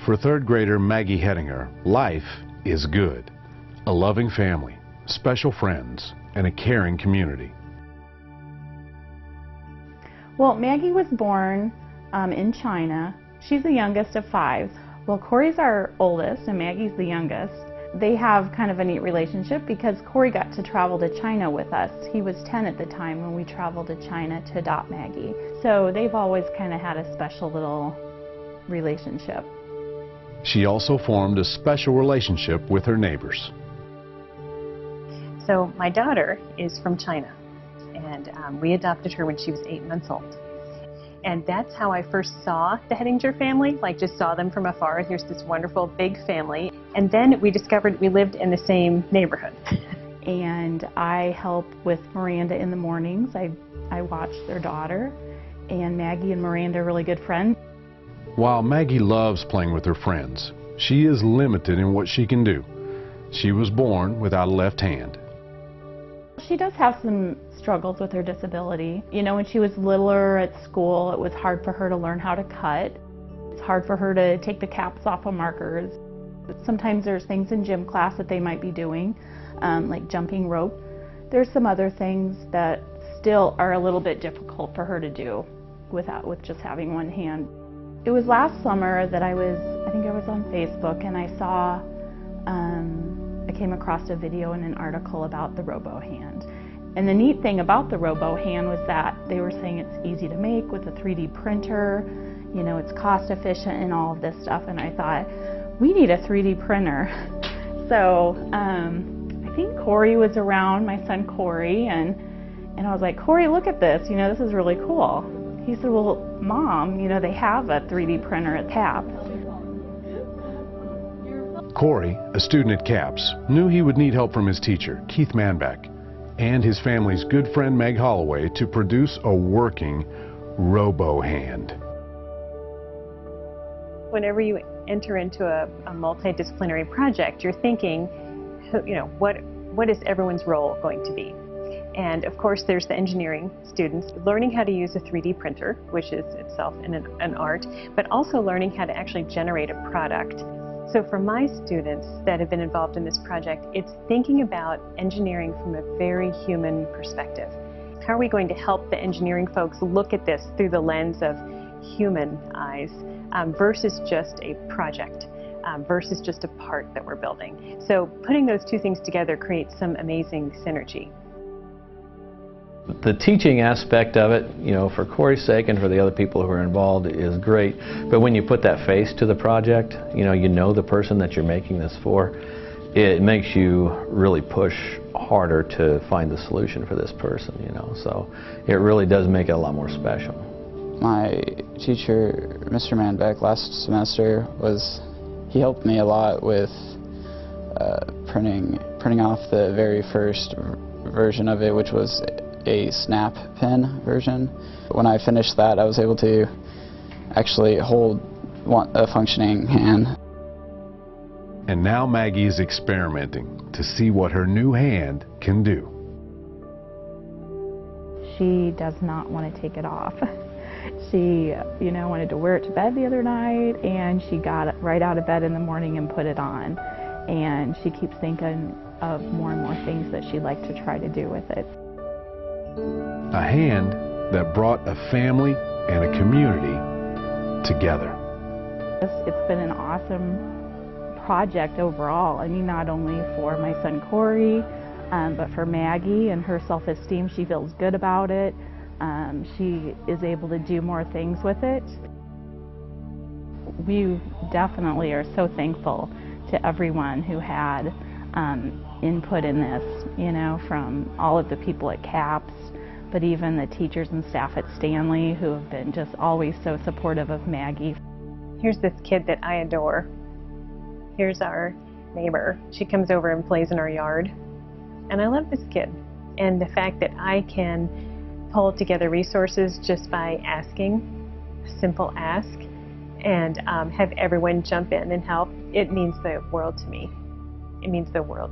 For third grader Maggie Hettinger, life is good. A loving family, special friends, and a caring community. Well, Maggie was born in China. She's the youngest of 5. Well, Corey's our oldest and Maggie's the youngest. They have kind of a neat relationship because Corey got to travel to China with us. He was 10 at the time when we traveled to China to adopt Maggie. So they've always kind of had a special little relationship. She also formed a special relationship with her neighbors. So my daughter is from China, and we adopted her when she was 8 months old. And that's how I first saw the Hettinger family, like just saw them from afar. Here's this wonderful big family. And then we discovered we lived in the same neighborhood. And I help with Miranda in the mornings. I watch their daughter, and Maggie and Miranda are really good friends. While Maggie loves playing with her friends, she is limited in what she can do. She was born without a left hand. She does have some struggles with her disability. You know, when she was littler at school, it was hard for her to learn how to cut. It's hard for her to take the caps off of markers. Sometimes there's things in gym class that they might be doing, like jumping rope. There's some other things that still are a little bit difficult for her to do with just having one hand. It was last summer that I think I was on Facebook, and I saw, I came across a video and an article about the RoboHand. And the neat thing about the RoboHand was that they were saying it's easy to make with a 3D printer, you know, it's cost efficient and all of this stuff. And I thought, we need a 3D printer. So I think Corey was around, my son Corey, and I was like, Corey, look at this, you know, this is really cool. He said, well, Mom, you know, they have a 3D printer at CAPS. Corey, a student at CAPS, knew he would need help from his teacher, Keith Manbeck, and his family's good friend Meg Holloway to produce a working RoboHand. Whenever you enter into a multidisciplinary project, you're thinking, you know, what is everyone's role going to be? And of course, there's the engineering students learning how to use a 3D printer, which is itself an art, but also learning how to actually generate a product. So for my students that have been involved in this project, it's thinking about engineering from a very human perspective. How are we going to help the engineering folks look at this through the lens of human eyes versus just a project, versus just a part that we're building? So putting those two things together creates some amazing synergy. The teaching aspect of it, you know, for Corey's sake and for the other people who are involved is great. But when you put that face to the project, you know the person that you're making this for, it makes you really push harder to find the solution for this person, you know. So it really does make it a lot more special. My teacher, Mr. Manbeck, last semester he helped me a lot with printing off the very first version of it, which was a snap pen version. When I finished that, I was able to actually hold a functioning hand. And now Maggie is experimenting to see what her new hand can do. She does not want to take it off. She, you know, wanted to wear it to bed the other night, and she got it right out of bed in the morning and put it on. And she keeps thinking of more and more things that she'd like to try to do with it. A hand that brought a family and a community together. It's been an awesome project overall. I mean, not only for my son Corey, but for Maggie and her self-esteem. She feels good about it. She is able to do more things with it. We definitely are so thankful to everyone who had input in this, you know, from all of the people at CAPS, but even the teachers and staff at Stanley who have been just always so supportive of Maggie. Here's this kid that I adore. Here's our neighbor. She comes over and plays in our yard. And I love this kid. And the fact that I can pull together resources just by asking, a simple ask, and have everyone jump in and help, it means the world to me. It means the world.